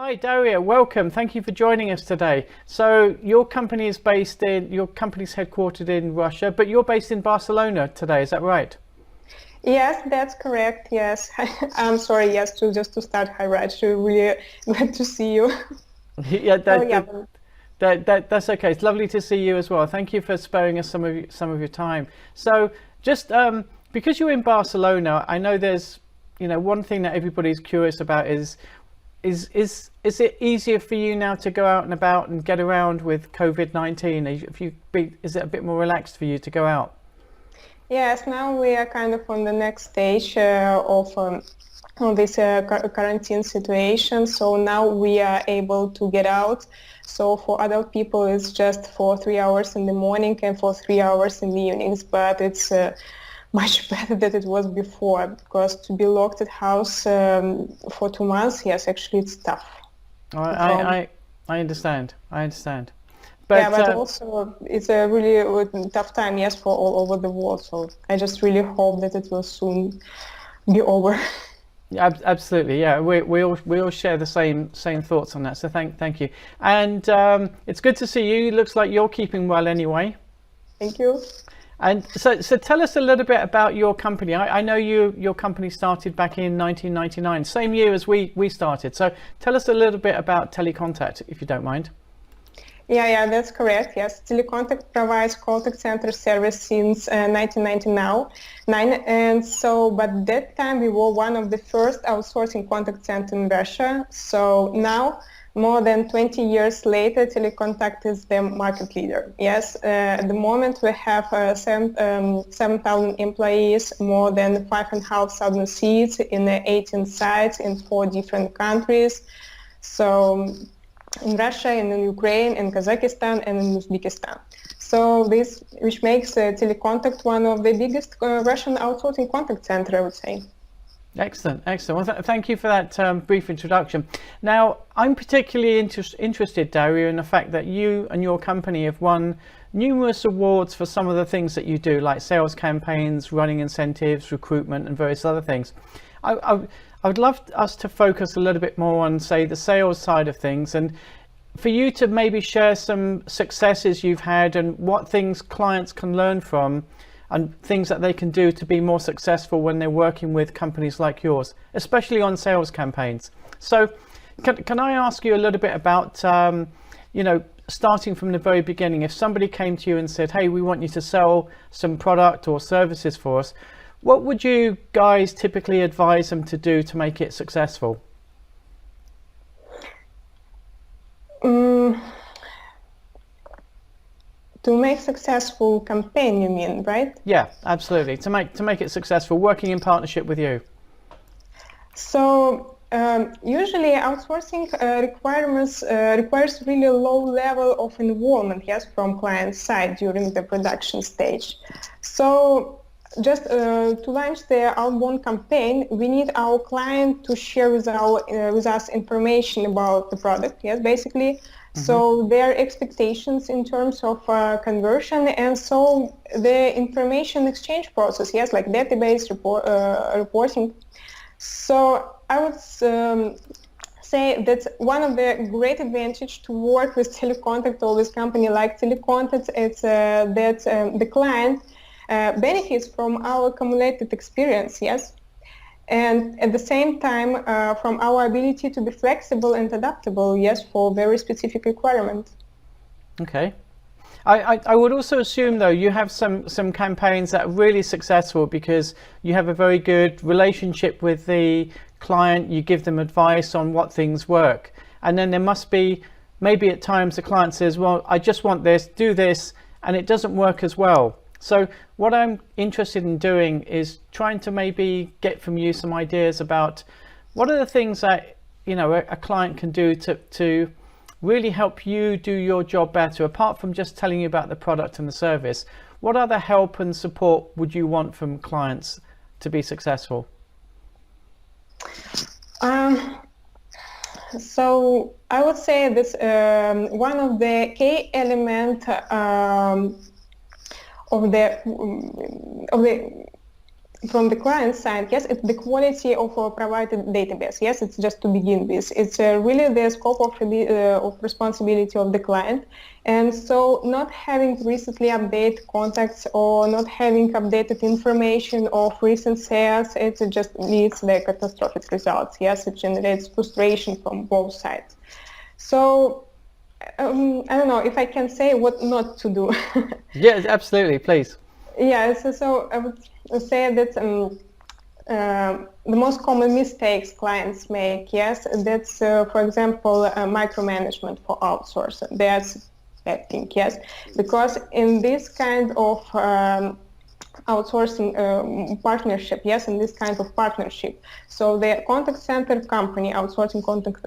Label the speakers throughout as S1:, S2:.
S1: Hi Daria, welcome. Thank you for joining us today. So your company is your company's headquartered in Russia, but you're based in Barcelona today, is that right?
S2: Yes, that's correct. Yes, I'm sorry. Yes, just to start, hi Raj. Really glad to see you.
S1: Yeah,
S2: So yeah,
S1: that's okay. It's lovely to see you as well. Thank you for sparing us some of your time. So just because you're in Barcelona, I know there's one thing that everybody's curious about is it easier for you now to go out and about and get around with COVID-19? Is it a bit more relaxed for you to go out?
S2: yes. Now we are kind of on the next stage of this quarantine situation. So now we are able to get out. So for adult people, it's just for 3 hours in the morning and for 3 hours in the evenings. But it's much better than it was before, because to be locked at house for 2 months, yes, actually it's tough.
S1: I
S2: From
S1: I, I understand. I understand.
S2: Yeah,
S1: But
S2: but also it's a really tough time, yes, for all over the world. So I just really hope that it will soon be over.
S1: Absolutely, yeah. We all share the same thoughts on that. So thank you. And it's good to see you. Looks like you're keeping well anyway.
S2: Thank you.
S1: And so tell us a little bit about your company. I know your company started back in 1999, same year as we started. So tell us a little bit about Telecontact, if you don't mind.
S2: Yeah, that's correct. Yes, Telecontact provides contact center service since 1999, and so, but that time we were one of the first outsourcing contact center in Russia. So now, more than 20 years later, Telecontact is the market leader. Yes, at the moment we have 7,000 employees, more than 5,500 seats in 18 sites in 4 different countries. So in Russia, and in Ukraine, in Kazakhstan, and in Uzbekistan. So this, which makes Telecontact one of the biggest Russian outsourcing contact center, I would say.
S1: Excellent. Well, thank you for that brief introduction. Now, I'm particularly interested, Daria, in the fact that you and your company have won numerous awards for some of the things that you do, like sales campaigns, running incentives, recruitment, and various other things. I would love us to focus a little bit more on, say, the sales side of things, and for you to maybe share some successes you've had and what things clients can learn from and things that they can do to be more successful when they're working with companies like yours, especially on sales campaigns. So can I ask you a little bit about, starting from the very beginning, if somebody came to you and said, hey, we want you to sell some product or services for us, what would you guys typically advise them to do to make it successful?
S2: To make successful campaign, you mean, right?
S1: Yeah, absolutely. To make it successful, working in partnership with you.
S2: So usually outsourcing requires really low level of involvement, yes, from client side during the production stage. So just to launch the outbound campaign, we need our client to share with us information about the product, yes, basically. So their expectations in terms of conversion, and so the information exchange process, yes, like database reporting. So I would say that's one of the great advantage to work with Telecontact or with company like Telecontact. It's that the client benefits from our accumulated experience, yes, and at the same time from our ability to be flexible and adaptable, yes, for very specific requirements.
S1: Okay. I would also assume, though, you have some campaigns that are really successful because you have a very good relationship with the client, you give them advice on what things work, and then there must be maybe at times the client says, well, I just want this, do this, and it doesn't work as well. So what I'm interested in doing is trying to maybe get from you some ideas about what are the things that a client can do to really help you do your job better, apart from just telling you about the product and the service. What other help and support would you want from clients to be successful?
S2: So I would say this one of the key element of the from the client side, yes, it's the quality of a provided database. Yes, it's just to begin with. It's really the scope of responsibility of the client. And so not having recently updated contacts or not having updated information of recent sales, it just leads to the catastrophic results. Yes, it generates frustration from both sides. So I don't know if I can say what not to do.
S1: Yes, absolutely, please.
S2: Yeah, so I would say that the most common mistakes clients make, yes, that's, for example, micromanagement for outsourcing. That's bad thing, yes, because in this kind of outsourcing partnership, yes, in this kind of partnership, so the contact center company, outsourcing contact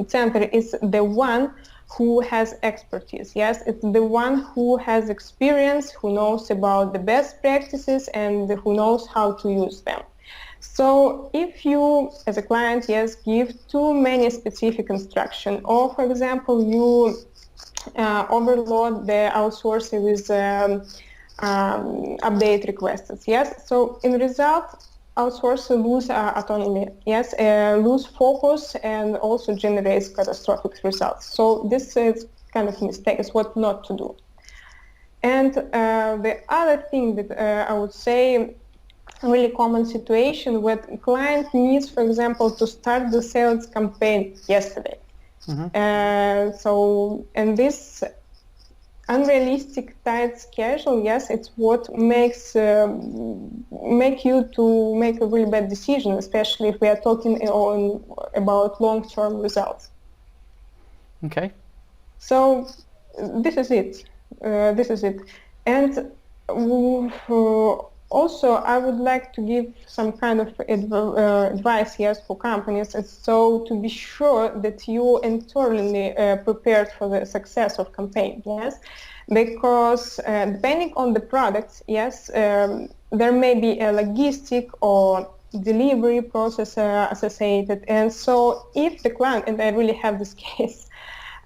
S2: center, is the one who has expertise, yes, it's the one who has experience, who knows about the best practices and who knows how to use them. So if you, as a client, yes, give too many specific instructions, or for example, you overload the outsourcing with update requests, yes, so in result, outsourcer lose autonomy, yes, lose focus and also generates catastrophic results. So this is kind of mistake, is what not to do. And the other thing that I would say, a really common situation where client needs, for example, to start the sales campaign yesterday. And this unrealistic tight schedule, yes, it's what makes make you to make a really bad decision, especially if we are talking about long-term results.
S1: Okay.
S2: So this is it. And also, I would like to give some kind of advice, yes, for companies. And so to be sure that you internally prepared for the success of campaign, yes, because depending on the products, yes, there may be a logistic or delivery process associated. And so if the client, and I really have this case,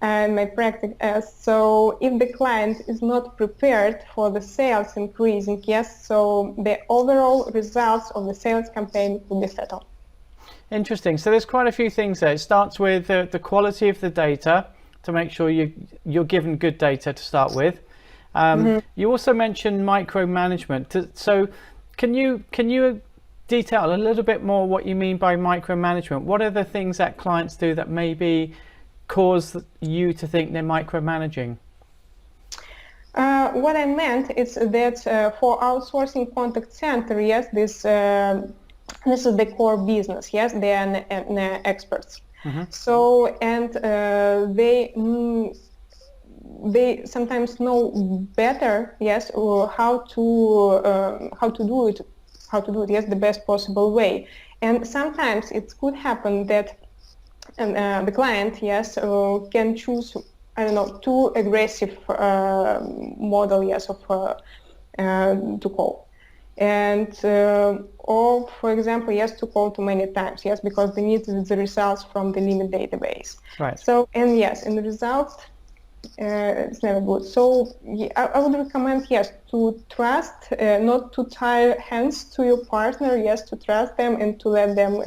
S2: and my practice, so if the client is not prepared for the sales increasing, yes, so the overall results of the sales campaign will be fatal.
S1: Interesting. So there's quite a few things there. It starts with the quality of the data to make sure you're given good data to start with. You also mentioned micromanagement. So can you detail a little bit more what you mean by micromanagement? What are the things that clients do that maybe cause you to think they're micromanaging?
S2: What I meant is that for outsourcing contact center, yes, this is the core business, yes, they are experts. So, and they sometimes know better, yes, how to do it, yes, the best possible way. And sometimes it could happen that the client, yes, can choose, I don't know, too aggressive model, yes, of to call, and or for example, yes, to call too many times, yes, because they need the results from the limit database.
S1: Right.
S2: So, and yes, in the results, it's never good. So I would recommend, yes, to trust, not to tie hands to your partner, yes, to trust them and to let them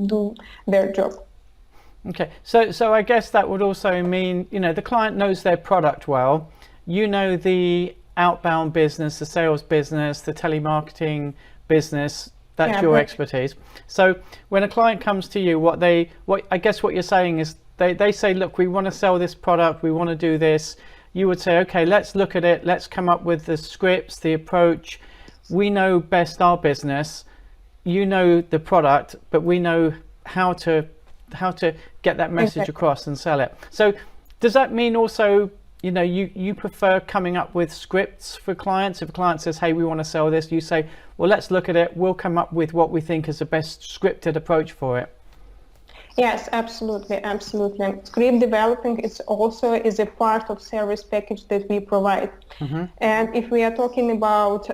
S2: do their job.
S1: Okay, so I guess that would also mean, the client knows their product well, the outbound business, the sales business, the telemarketing business, that's your expertise. So when a client comes to you, what I guess what you're saying is they say, look, we want to sell this product, we want to do this. You would say, okay, let's look at it, let's come up with the scripts, the approach. We know best our business, you know the product, but we know how to get that message across and sell it. So does that mean also, you prefer coming up with scripts for clients? If a client says, hey, we want to sell this, you say, well, let's look at it, we'll come up with what we think is the best scripted approach for it.
S2: Yes, absolutely. Script developing is a part of service package that we provide. And if we are talking about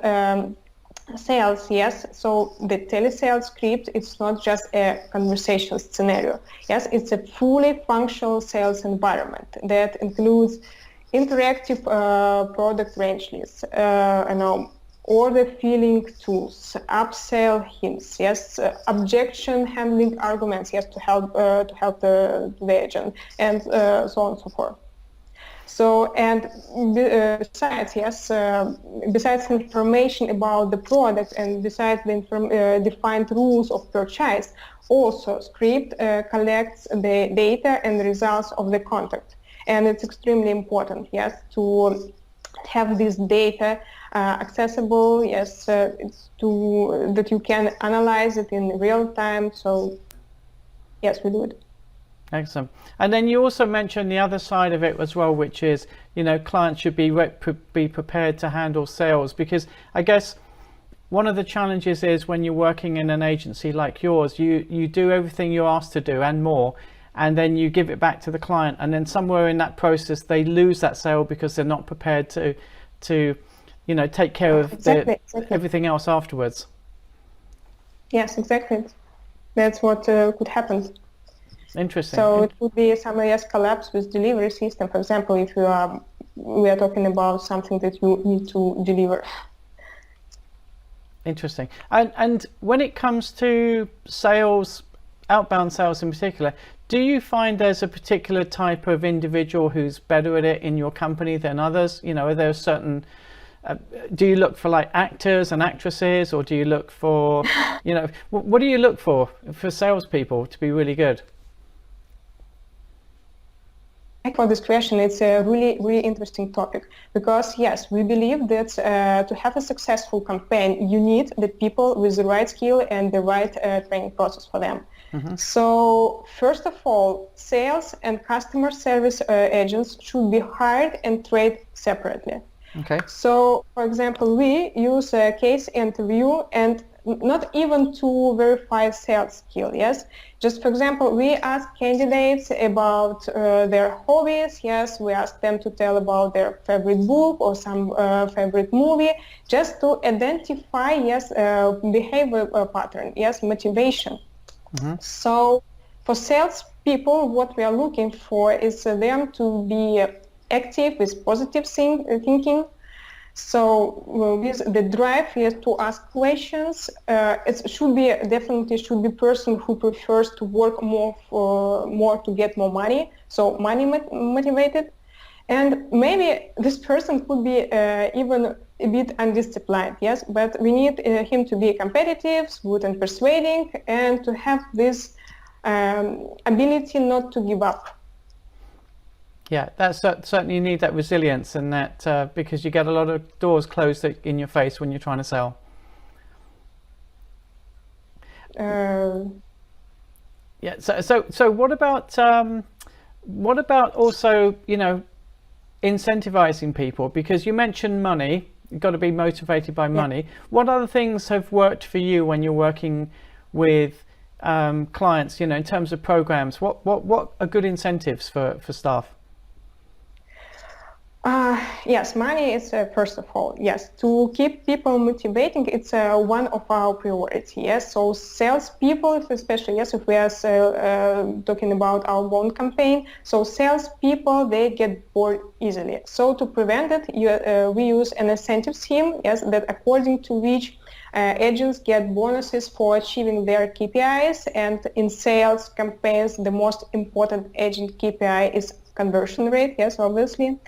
S2: sales, yes, so the telesales script, it's not just a conversation scenario. Yes, it's a fully functional sales environment that includes interactive product range lists, order filling tools, upsell hints, yes, objection handling arguments, yes, to help the agent, and so on and so forth. So, and besides, yes, besides information about the product and besides the defined rules of purchase, also script collects the data and results of the contact. And it's extremely important, yes, to have this data accessible, yes, that you can analyze it in real time. So, yes, we do it.
S1: Excellent. And then you also mentioned the other side of it as well, which is, you know, clients should be prepared to handle sales, because I guess one of the challenges is when you're working in an agency like yours, you do everything you're asked to do and more, and then you give it back to the client, and then somewhere in that process they lose that sale because they're not prepared to you know, take care of exactly. Everything else afterwards. Yes,
S2: exactly. That's what could happen.
S1: Interesting.
S2: So it would be some collapse with delivery system. For example, if we are talking about something that you need to deliver.
S1: Interesting. And when it comes to sales, outbound sales in particular, do you find there's a particular type of individual who's better at it in your company than others? You know, are there certain do you look for like actors and actresses, or do you look for, you know, what do you look for salespeople to be really good?
S2: For this question, it's a really interesting topic, because yes, we believe that to have a successful campaign, you need the people with the right skill and the right training process for them. Mm-hmm. So first of all, sales and customer service agents should be hired and trained separately.
S1: Okay.
S2: So, for example, we use a case interview, and not even to verify sales skill, yes? Just for example, we ask candidates about their hobbies, yes? We ask them to tell about their favorite book or some favorite movie, just to identify, yes, behavior pattern, yes, motivation. Mm-hmm. So for sales people, what we are looking for is them to be active with positive thinking. So with the drive, yes, to ask questions, it should be definitely person who prefers to work more to get more money, so money motivated, and maybe this person could be even a bit undisciplined, yes, but we need him to be competitive, good and persuading, and to have this ability not to give up.
S1: Yeah, that's certainly, you need that resilience, and that because you get a lot of doors closed in your face when you're trying to sell. Yeah. So what about also, you know, incentivizing people? Because you mentioned money, you've got to be motivated by money. Yeah. What other things have worked for you when you're working with clients? You know, in terms of programs, what are good incentives for staff?
S2: Yes, money is first of all, yes, to keep people motivating, it's one of our priorities, yes. So salespeople, especially, yes, if we are talking about our own campaign, so salespeople, they get bored easily. So to prevent it, we use an incentive scheme, yes, that according to which agents get bonuses for achieving their KPIs, and in sales campaigns, the most important agent KPI is conversion rate, yes, obviously.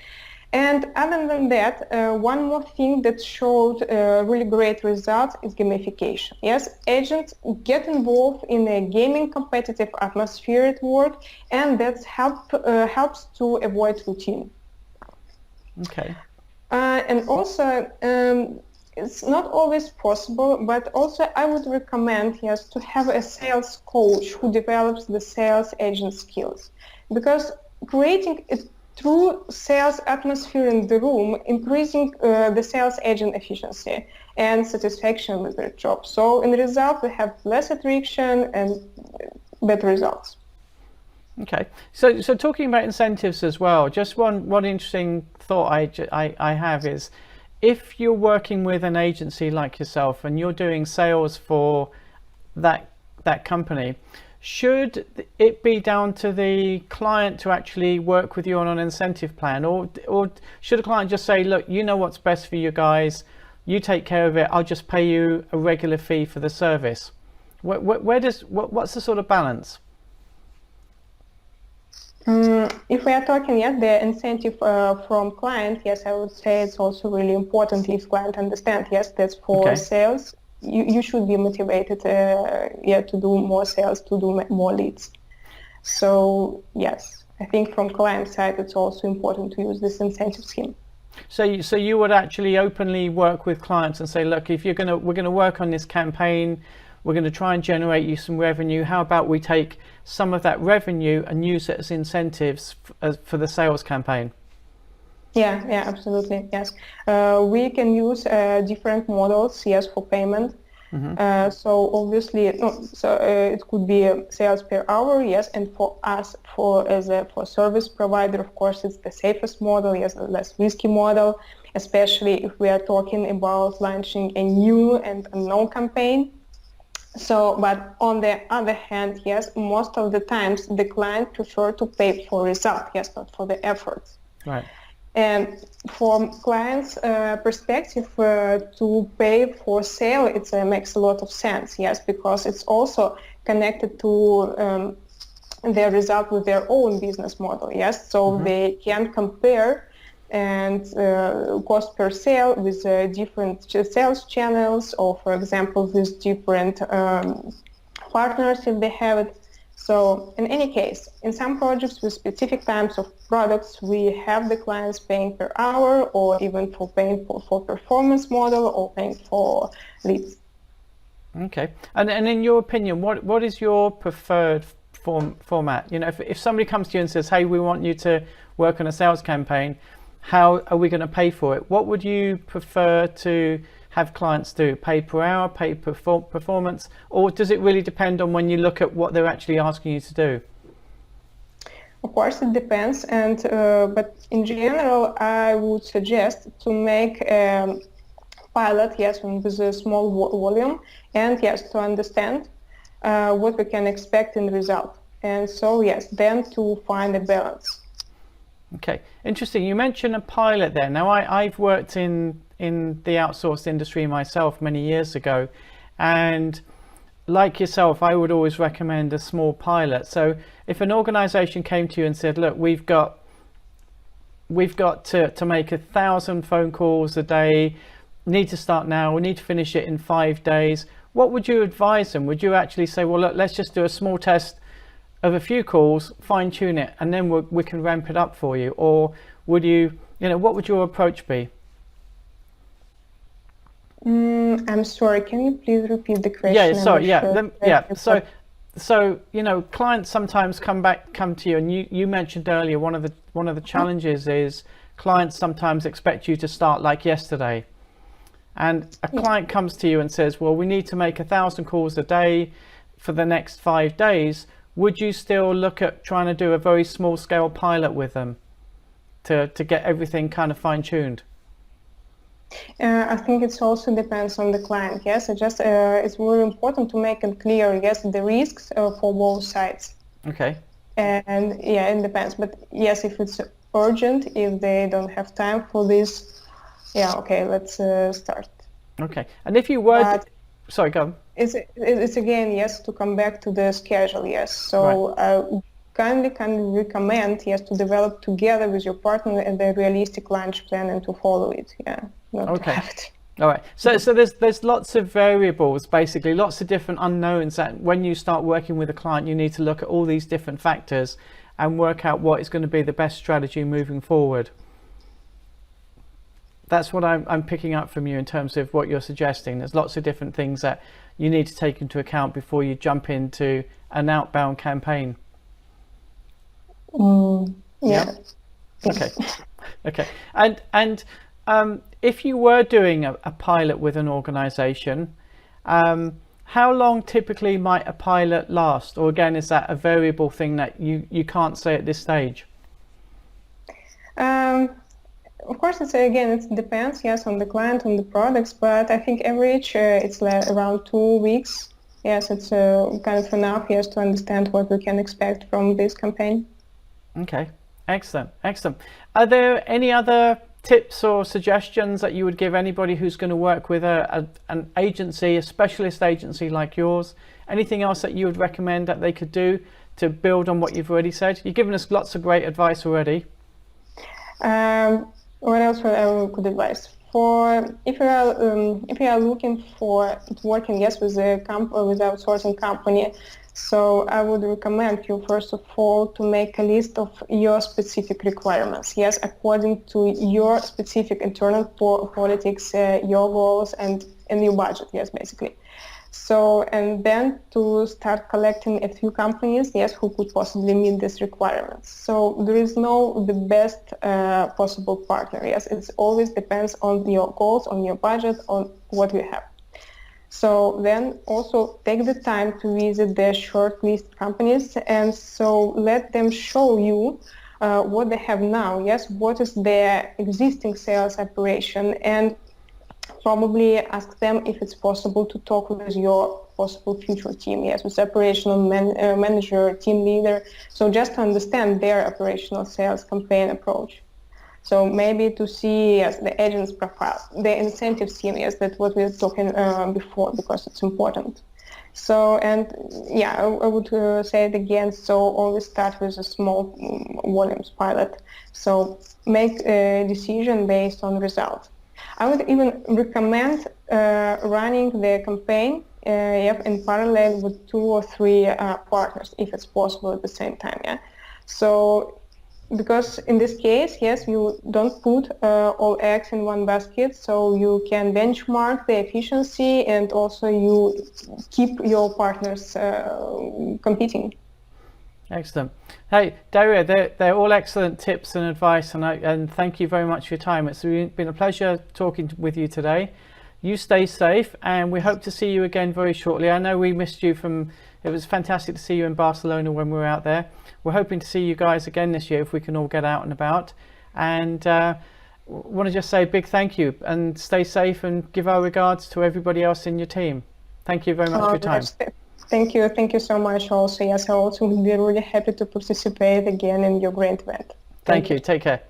S2: And other than that, one more thing that showed really great results is gamification. Yes, agents get involved in a gaming competitive atmosphere at work, and that helps to avoid routine.
S1: Okay.
S2: And also, it's not always possible, but also I would recommend, yes, to have a sales coach who develops the sales agent skills, because creating a true sales atmosphere in the room, increasing the sales agent efficiency and satisfaction with their job. So in the result, we have less attrition and better results.
S1: Okay, so talking about incentives as well, just one interesting thought I have is, if you're working with an agency like yourself and you're doing sales for that company, should it be down to the client to actually work with you on an incentive plan, or should a client just say, look, you know what's best for you guys, you take care of it, I'll just pay you a regular fee for the service. What's the sort of balance?
S2: If we are talking, yes, the incentive from client, yes, I would say it's also really important if client understand, yes, that's for sales. You should be motivated, to do more sales, to do more leads. So yes, I think from client side, it's also important to use this incentive scheme.
S1: So you would actually openly work with clients and say, look, if we're going to work on this campaign, we're going to try and generate you some revenue. How about we take some of that revenue and use it as incentives for the sales campaign?
S2: Yeah, absolutely. Yes, we can use different models. Yes, for payment. Mm-hmm. So obviously, it could be sales per hour. Yes, and for us, for service provider, of course, it's the safest model. Yes, a less risky model, especially if we are talking about launching a new and unknown campaign. So, but on the other hand, yes, most of the times the client prefer to pay for result, yes, not for the efforts.
S1: Right.
S2: And from client's perspective, to pay for sale, it makes a lot of sense, yes, because it's also connected to their result with their own business model, yes, so mm-hmm. they can compare and cost per sale with different sales channels, or for example with different partners if they have it. So in any case, in some projects with specific types of products, we have the clients paying per hour, or even for paying for performance model, or paying for leads.
S1: Okay, and in your opinion, what is your preferred format? You know, if somebody comes to you and says, hey, we want you to work on a sales campaign, how are we going to pay for it? What would you prefer to have clients do? Pay per hour, pay per performance, or does it really depend on when you look at what they're actually asking you to do?
S2: Of course, it depends, and but in general, I would suggest to make a pilot, yes, with a small volume, and yes, to understand what we can expect in the result, and so yes, then to find a balance.
S1: Okay, interesting. You mentioned a pilot there. Now, I've worked in the outsourced industry myself many years ago, and like yourself, I would always recommend a small pilot. So if an organization came to you and said, look, we've got to make 1,000 phone calls a day, need to start now, we need to finish it in 5 days, what would you advise them? Would you actually say, well, look, let's just do a small test of a few calls, fine tune it, and then we can ramp it up for you? Or would you what would your approach be?
S2: I'm sorry, can you please repeat the question?
S1: Yeah, sorry, So clients sometimes come to you, and you mentioned earlier one of the challenges is clients sometimes expect you to start like yesterday. And a client comes to you and says, well, we need to make 1,000 calls a day for the next 5 days. Would you still look at trying to do a very small scale pilot with them to get everything kind of fine tuned?
S2: I think it also depends on the client. Yes, it's very important to make it clear. Yes, the risks for both sides.
S1: Okay.
S2: And yeah, it depends. But yes, if it's urgent, if they don't have time for this, yeah, okay, let's start.
S1: Okay. And if you were, sorry, go on.
S2: It's again, yes, to come back to the schedule. Yes, so I kindly can recommend, yes, to develop together with your partner the realistic launch plan and to follow it. Yeah.
S1: Okay. All right. So there's lots of variables, basically, lots of different unknowns that when you start working with a client, you need to look at all these different factors and work out what is going to be the best strategy moving forward. That's what I'm picking up from you in terms of what you're suggesting. There's lots of different things that you need to take into account before you jump into an outbound campaign.
S2: Yeah.
S1: Okay. Okay. And if you were doing a pilot with an organization, how long typically might a pilot last? Or again, is that a variable thing that you can't say at this stage?
S2: Of course, it depends, yes, on the client, on the products, but I think average it's around 2 weeks. Yes, it's kind of enough, yes, to understand what we can expect from this campaign.
S1: Okay, excellent. Are there any other tips or suggestions that you would give anybody who's going to work with an agency, a specialist agency like yours? Anything else that you would recommend that they could do to build on what you've already said? You've given us lots of great advice already.
S2: What else could advise? If you are looking for working, yes, with a outsourcing company, so I would recommend you first of all to make a list of your specific requirements, yes, according to your specific internal politics, your goals, and your budget, yes, basically. So, and then to start collecting a few companies, yes, who could possibly meet these requirements. So there is no the best possible partner, yes, it always depends on your goals, on your budget, on what you have. So then also take the time to visit the short list companies, and so let them show you what they have now, yes, what is their existing sales operation, and probably ask them if it's possible to talk with your possible future team, yes, with operational manager, team leader, so just to understand their operational sales campaign approach. So maybe to see, yes, the agent's profile, the incentive scheme, yes, that's what we were talking before, because it's important. So, and yeah, I would say it again, so always start with a small volumes pilot. So make a decision based on results. I would even recommend running the campaign in parallel with 2 or 3 partners, if it's possible at the same time. Yeah. So, because in this case, yes, you don't put all eggs in one basket, so you can benchmark the efficiency and also you keep your partners competing.
S1: Excellent. Hey, Daria, they're all excellent tips and advice, and thank you very much for your time. It's been a pleasure talking with you today. You stay safe, and we hope to see you again very shortly. I know we missed you it was fantastic to see you in Barcelona when we were out there. We're hoping to see you guys again this year if we can all get out and about. And want to just say a big thank you, and stay safe, and give our regards to everybody else in your team. Thank you very much for your time.
S2: Thank you so much also. Yes, I also would be really happy to participate again in your great event.
S1: Thank you. Take care.